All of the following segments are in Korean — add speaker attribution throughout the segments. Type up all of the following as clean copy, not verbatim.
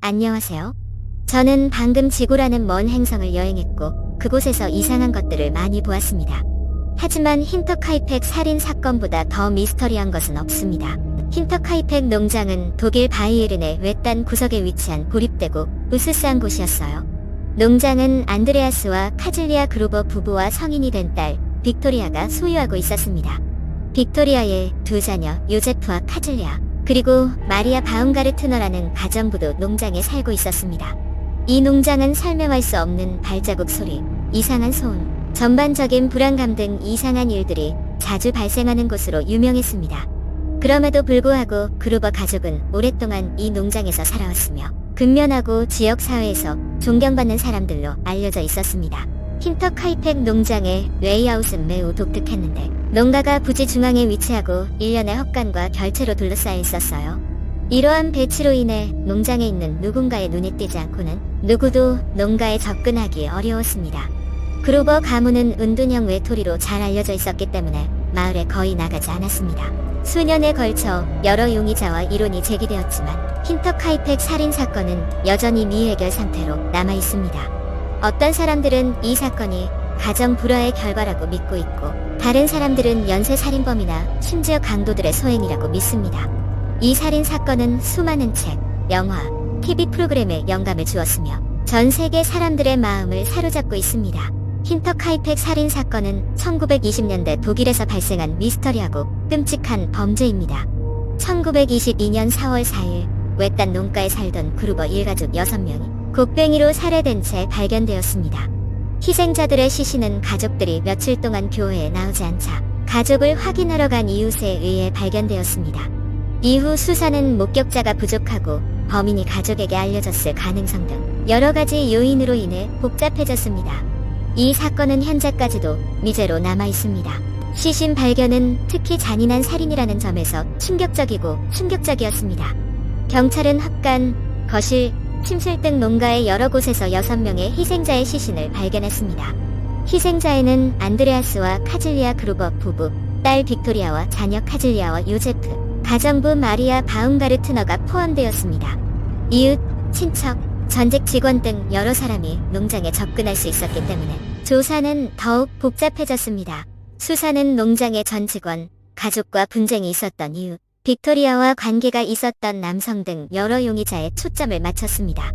Speaker 1: 안녕하세요. 저는 방금 지구라는 먼 행성을 여행했고 그곳에서 이상한 것들을 많이 보았습니다. 하지만 힌터카이펙 살인 사건보다 더 미스터리한 것은 없습니다. 힌터카이펙 농장은 독일 바이에른의 외딴 구석에 위치한 고립되고 으스스한 곳이었어요. 농장은 안드레아스와 카즐리아 그루버 부부와 성인이 된 딸 빅토리아가 소유하고 있었습니다. 빅토리아의 두 자녀 요제프와 카즐리아 그리고 마리아 바움가르트너라는 가정부도 농장에 살고 있었습니다. 이 농장은 설명할 수 없는 발자국 소리, 이상한 소음, 전반적인 불안감 등 이상한 일들이 자주 발생하는 곳으로 유명했습니다. 그럼에도 불구하고 그루버 가족은 오랫동안 이 농장에서 살아왔으며 근면하고 지역사회에서 존경받는 사람들로 알려져 있었습니다. 힌터카이펙 농장의 레이아웃은 매우 독특했는데 농가가 부지 중앙에 위치하고 일련의 헛간과 결체로 둘러싸여 있었어요. 이러한 배치로 인해 농장에 있는 누군가의 눈에 띄지 않고는 누구도 농가에 접근하기 어려웠습니다. 그루버 가문은 은둔형 외톨이로 잘 알려져 있었기 때문에 마을에 거의 나가지 않았습니다. 수년에 걸쳐 여러 용의자와 이론이 제기되었지만 힌터카이펙 살인 사건은 여전히 미해결 상태로 남아 있습니다. 어떤 사람들은 이 사건이 가정 불화의 결과라고 믿고 있고 다른 사람들은 연쇄 살인범이나 심지어 강도들의 소행이라고 믿습니다. 이 살인 사건은 수많은 책, 영화, TV 프로그램에 영감을 주었으며 전 세계 사람들의 마음을 사로잡고 있습니다. 힌터카이펙 살인 사건은 1920년대 독일에서 발생한 미스터리하고 끔찍한 범죄입니다. 1922년 4월 4일 외딴 농가에 살던 그루버 일가족 6명이 곡괭이로 살해된 채 발견되었습니다. 희생자들의 시신은 가족들이 며칠 동안 교회에 나오지 않자 가족을 확인하러 간 이웃에 의해 발견되었습니다. 이후 수사는 목격자가 부족하고 범인이 가족에게 알려졌을 가능성 등 여러 가지 요인으로 인해 복잡해졌습니다. 이 사건은 현재까지도 미제로 남아 있습니다. 시신 발견은 특히 잔인한 살인이라는 점에서 충격적이었습니다. 경찰은 헛간, 거실, 침실 등 농가의 여러 곳에서 6명의 희생자의 시신을 발견했습니다. 희생자에는 안드레아스와 카즐리아 그루버 부부, 딸 빅토리아와 자녀 카즐리아와 요제프, 가정부 마리아 바움가르트너가 포함되었습니다. 이웃, 친척, 전직 직원 등 여러 사람이 농장에 접근할 수 있었기 때문에 조사는 더욱 복잡해졌습니다. 수사는 농장의 전 직원, 가족과 분쟁이 있었던 이유, 빅토리아와 관계가 있었던 남성 등 여러 용의자에 초점을 맞췄습니다.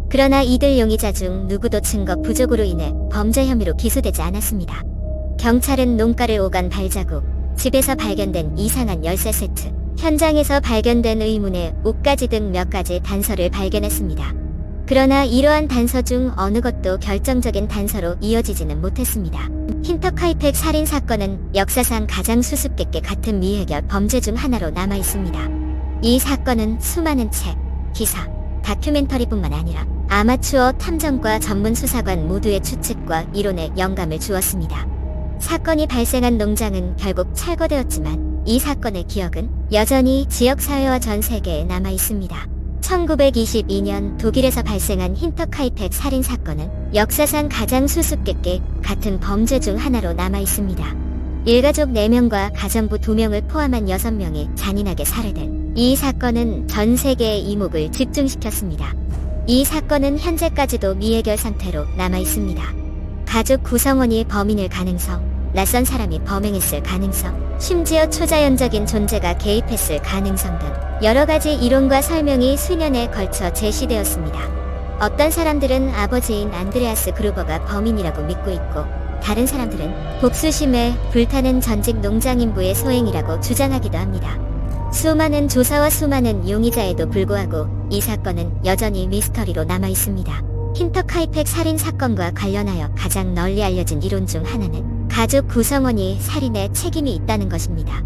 Speaker 1: 그러나 이들 용의자 중 누구도 증거 부족으로 인해 범죄 혐의로 기소되지 않았습니다. 경찰은 농가를 오간 발자국, 집에서 발견된 이상한 열쇠 세트, 현장에서 발견된 의문의 옷가지 등 몇 가지 단서를 발견했습니다. 그러나 이러한 단서 중 어느 것도 결정적인 단서로 이어지지는 못했습니다. 힌터카이펙 살인 사건은 역사상 가장 수수께끼 같은 미해결 범죄 중 하나로 남아 있습니다. 이 사건은 수많은 책, 기사, 다큐멘터리뿐만 아니라 아마추어 탐정과 전문 수사관 모두의 추측과 이론에 영감을 주었습니다. 사건이 발생한 농장은 결국 철거되었지만 이 사건의 기억은 여전히 지역사회와 전 세계에 남아 있습니다. 1922년 독일에서 발생한 힌터카이펙 살인 사건은 역사상 가장 수수께끼 같은 범죄 중 하나로 남아 있습니다. 일가족 4명과 가정부 2명을 포함한 6명이 잔인하게 살해된 이 사건은 전 세계의 이목을 집중시켰습니다. 이 사건은 현재까지도 미해결 상태로 남아 있습니다. 가족 구성원이 범인일 가능성, 낯선 사람이 범행했을 가능성, 심지어 초자연적인 존재가 개입했을 가능성 등 여러 가지 이론과 설명이 수년에 걸쳐 제시되었습니다. 어떤 사람들은 아버지인 안드레아스 그루버가 범인이라고 믿고 있고 다른 사람들은 복수심에 불타는 전직 농장인부의 소행이라고 주장하기도 합니다. 수많은 조사와 수많은 용의자에도 불구하고 이 사건은 여전히 미스터리로 남아 있습니다. 힌터카이펙 살인 사건과 관련하여 가장 널리 알려진 이론 중 하나는 가족 구성원이 살인에 책임이 있다는 것입니다.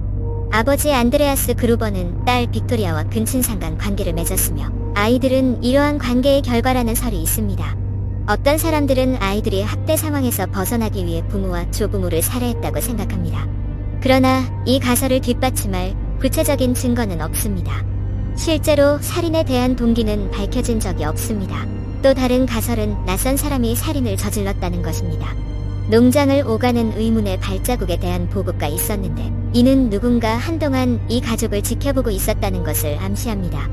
Speaker 1: 아버지 안드레아스 그루버는 딸 빅토리아와 근친상간 관계를 맺었으며 아이들은 이러한 관계의 결과라는 설이 있습니다. 어떤 사람들은 아이들이 학대 상황에서 벗어나기 위해 부모와 조부모를 살해했다고 생각합니다. 그러나 이 가설을 뒷받침할 구체적인 증거는 없습니다. 실제로 살인에 대한 동기는 밝혀진 적이 없습니다. 또 다른 가설은 낯선 사람이 살인을 저질렀다는 것입니다. 농장을 오가는 의문의 발자국에 대한 보고가 있었는데 이는 누군가 한동안 이 가족을 지켜보고 있었다는 것을 암시합니다.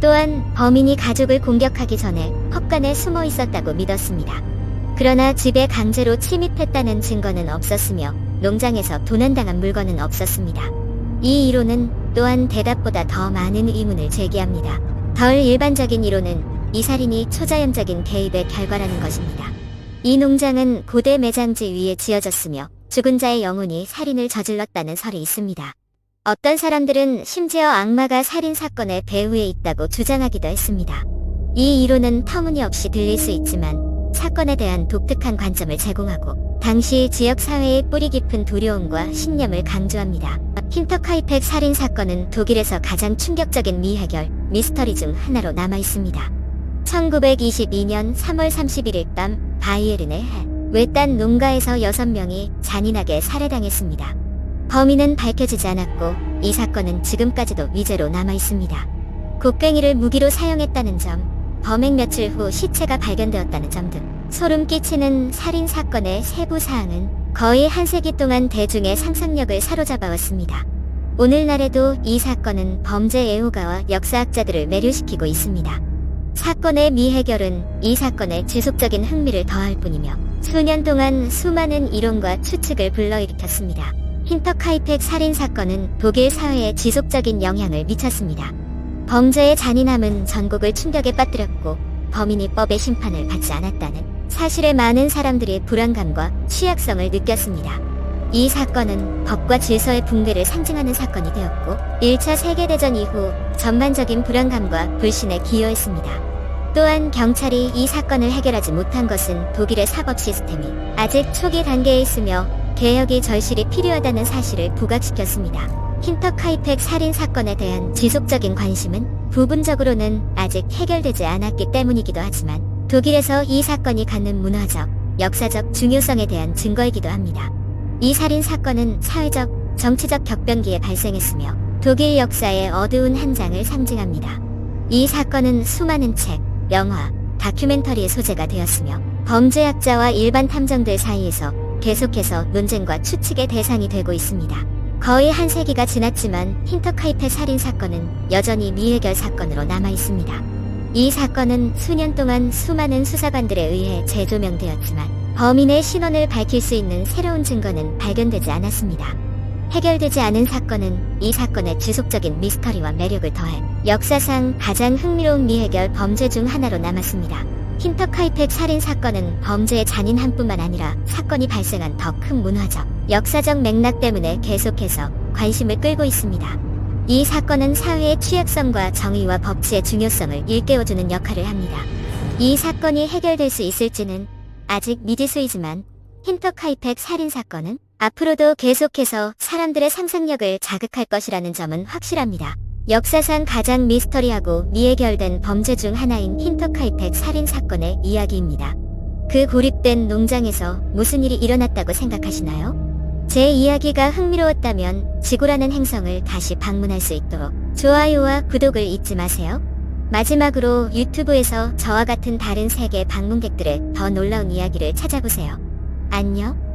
Speaker 1: 또한 범인이 가족을 공격하기 전에 헛간에 숨어 있었다고 믿었습니다. 그러나 집에 강제로 침입했다는 증거는 없었으며 농장에서 도난당한 물건은 없었습니다. 이 이론은 또한 대답보다 더 많은 의문을 제기합니다. 덜 일반적인 이론은 이 살인이 초자연적인 개입의 결과라는 것입니다. 이 농장은 고대 매장지 위에 지어졌으며 죽은 자의 영혼이 살인을 저질렀다는 설이 있습니다. 어떤 사람들은 심지어 악마가 살인 사건의 배후에 있다고 주장하기도 했습니다. 이 이론은 터무니없이 들릴 수 있지만 사건에 대한 독특한 관점을 제공하고 당시 지역 사회의 뿌리 깊은 두려움과 신념을 강조합니다. 힌터카이펙 살인 사건은 독일에서 가장 충격적인 미해결 미스터리 중 하나로 남아 있습니다. 1922년 3월 31일 밤 바이에른의 외딴 농가에서 6명이 잔인하게 살해당했습니다. 범인은 밝혀지지 않았고 이 사건은 지금까지도 미제로 남아 있습니다. 곡괭이를 무기로 사용했다는 점, 범행 며칠 후 시체가 발견되었다는 점 등 소름 끼치는 살인 사건의 세부 사항은 거의 한 세기 동안 대중의 상상력을 사로잡아왔습니다. 오늘날에도 이 사건은 범죄 애호가와 역사학자들을 매료시키고 있습니다. 사건의 미해결은 이 사건에 지속적인 흥미를 더할 뿐이며 수년 동안 수많은 이론과 추측을 불러일으켰습니다. 힌터카이펙 살인 사건은 독일 사회에 지속적인 영향을 미쳤습니다. 범죄의 잔인함은 전국을 충격에 빠뜨렸고 범인이 법의 심판을 받지 않았다는 사실에 많은 사람들이 불안감과 취약성을 느꼈습니다. 이 사건은 법과 질서의 붕괴를 상징하는 사건이 되었고 1차 세계대전 이후 전반적인 불안감과 불신에 기여했습니다. 또한 경찰이 이 사건을 해결하지 못한 것은 독일의 사법 시스템이 아직 초기 단계에 있으며 개혁이 절실히 필요하다는 사실을 부각시켰습니다. 힌터카이펙 살인 사건에 대한 지속적인 관심은 부분적으로는 아직 해결되지 않았기 때문이기도 하지만 독일에서 이 사건이 갖는 문화적, 역사적 중요성에 대한 증거이기도 합니다. 이 살인 사건은 사회적, 정치적 격변기에 발생했으며 독일 역사의 어두운 한 장을 상징합니다. 이 사건은 수많은 책, 영화, 다큐멘터리의 소재가 되었으며 범죄학자와 일반 탐정들 사이에서 계속해서 논쟁과 추측의 대상이 되고 있습니다. 거의 한 세기가 지났지만 힌터카이펙 살인 사건은 여전히 미해결 사건으로 남아 있습니다. 이 사건은 수년 동안 수많은 수사관들에 의해 재조명되었지만 범인의 신원을 밝힐 수 있는 새로운 증거는 발견되지 않았습니다. 해결되지 않은 사건은 이 사건의 지속적인 미스터리와 매력을 더해 역사상 가장 흥미로운 미해결 범죄 중 하나로 남았습니다. 힌터카이펙 살인 사건은 범죄의 잔인함뿐만 아니라 사건이 발생한 더 큰 문화적, 역사적 맥락 때문에 계속해서 관심을 끌고 있습니다. 이 사건은 사회의 취약성과 정의와 법치의 중요성을 일깨워주는 역할을 합니다. 이 사건이 해결될 수 있을지는 아직 미지수이지만 힌터카이펙 살인 사건은 앞으로도 계속해서 사람들의 상상력을 자극할 것이라는 점은 확실합니다. 역사상 가장 미스터리하고 미해결된 범죄 중 하나인 힌터카이펙 살인 사건의 이야기입니다. 그 고립된 농장에서 무슨 일이 일어났다고 생각하시나요? 제 이야기가 흥미로웠다면 지구라는 행성을 다시 방문할 수 있도록 좋아요와 구독을 잊지 마세요. 마지막으로 유튜브에서 저와 같은 다른 세계 방문객들의 더 놀라운 이야기를 찾아보세요. 안녕.